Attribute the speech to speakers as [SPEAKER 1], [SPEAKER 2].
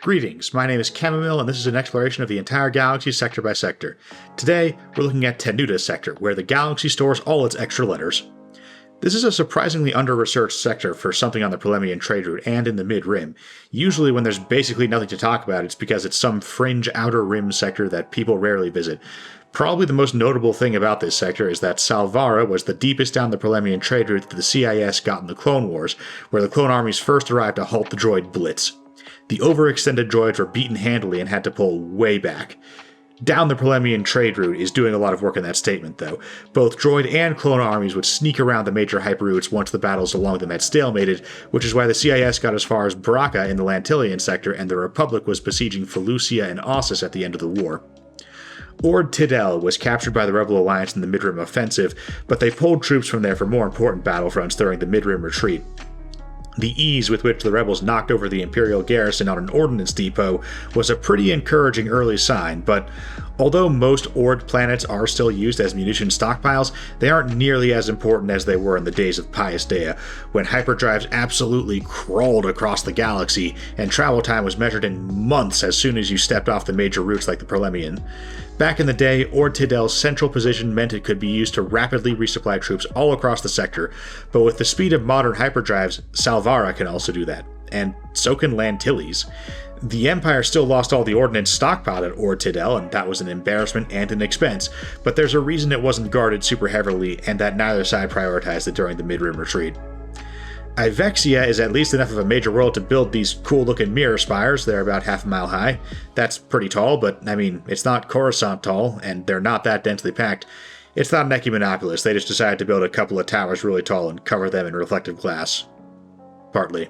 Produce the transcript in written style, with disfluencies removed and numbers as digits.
[SPEAKER 1] Greetings, my name is Chamomile, and this is an exploration of the entire galaxy sector by sector. Today, we're looking at Tennuutta sector, where the galaxy stores all its extra letters. This is a surprisingly under-researched sector for something on the Prolemian trade route and in the mid-rim. Usually when there's basically nothing to talk about, it's because it's some fringe outer rim sector that people rarely visit. Probably the most notable thing about this sector is that Salvara was the deepest down the Prolemian trade route that the CIS got in the Clone Wars, where the clone armies first arrived to halt the droid Blitz. The overextended droids were beaten handily and had to pull way back. Down the Prolemian trade route is doing a lot of work in that statement, though. Both droid and clone armies would sneak around the major hyperroutes once the battles along them had stalemated, which is why the CIS got as far as Baraka in the Lantillian sector, and the Republic was besieging Felucia and Ossus at the end of the war. Ord Tidel was captured by the Rebel Alliance in the Mid-Rim offensive, but they pulled troops from there for more important battlefronts during the Mid-Rim retreat. The ease with which the rebels knocked over the Imperial garrison on an ordnance depot was a pretty encouraging early sign, but although most Ord planets are still used as munition stockpiles, they aren't nearly as important as they were in the days of Pius Dea, when hyperdrives absolutely crawled across the galaxy, and travel time was measured in months as soon as you stepped off the major routes like the Prolemian. Back in the day, Ord Tidel's central position meant it could be used to rapidly resupply troops all across the sector, but with the speed of modern hyperdrives, Salvara can also do that, and so can Lantilles. The Empire still lost all the ordnance stockpiled at Ord Tidel, and that was an embarrassment and an expense, but there's a reason it wasn't guarded super heavily and that neither side prioritized it during the mid-rim retreat. Ivexia is at least enough of a major world to build these cool-looking mirror spires. They're about half a mile high. That's pretty tall, but I mean, it's not Coruscant tall, and they're not that densely packed. It's not an Ecumenopolis. They just decided to build a couple of towers really tall and cover them in reflective glass. Partly.